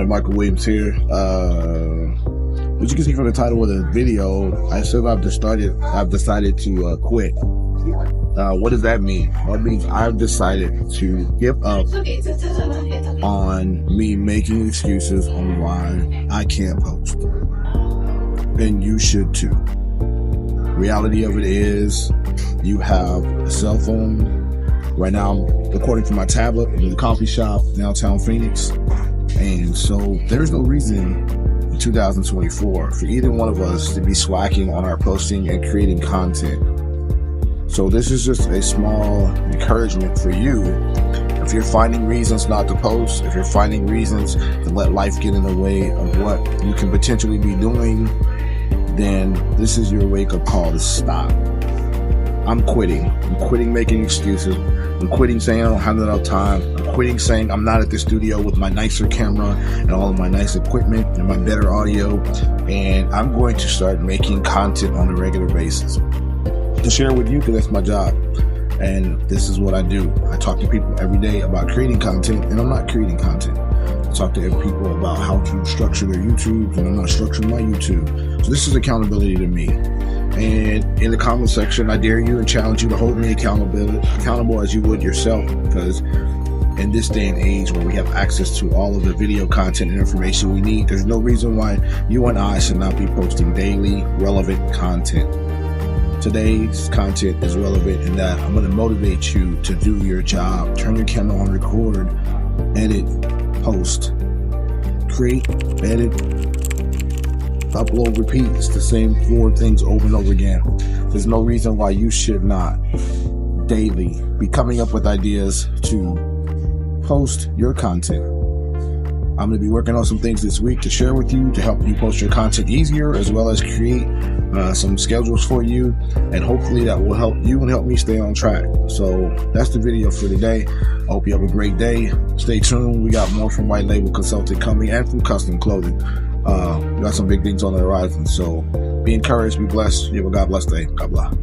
everybody, Michael Williams here. As you can see from the title of the video, I said I've decided to quit. What does that mean? Well, it means I've decided to give up on me making excuses on why I can't post. And you should too. Reality of it is, you have a cell phone. Right now I'm recording from my tablet in the coffee shop downtown Phoenix. And so there's no reason in 2024 for either one of us to be slacking on our posting and creating content. So this is just a small encouragement for you. If you're finding reasons not to post, if you're finding reasons to let life get in the way of what you can potentially be doing, then this is your wake-up call to stop. I'm quitting. I'm quitting making excuses. I'm quitting saying I don't have enough time. I'm quitting saying I'm not at the studio with my nicer camera and all of my nice equipment and my better audio. And I'm going to start making content on a regular basis to share with you, because that's my job. And this is what I do. I talk to people every day about creating content, and I'm not creating content. I talk to people about how to structure their YouTube, and I'm not structuring my YouTube. So this is accountability to me. And in the comment section, I dare you and challenge you to hold me accountable as you would yourself, because in this day and age where we have access to all of the video content and information we need, there's no reason why you and I should not be posting daily relevant content. Today's content is relevant in that I'm going to motivate you to do your job. Turn your camera on, record, edit, post, create, edit, upload, repeat. It's the same 4 things over and over again. There's no reason why you should not daily be coming up with ideas to post your content. I'm going to be working on some things this week to share with you to help you post your content easier, as well as create some schedules for you, and hopefully that will help you and help me stay on track. So that's the video for today. I hope you have a great day. Stay tuned. We got more from White Label Consulting coming, and from custom clothing. We got some big things on the horizon. So be encouraged, be blessed. You have a God bless day. God bless.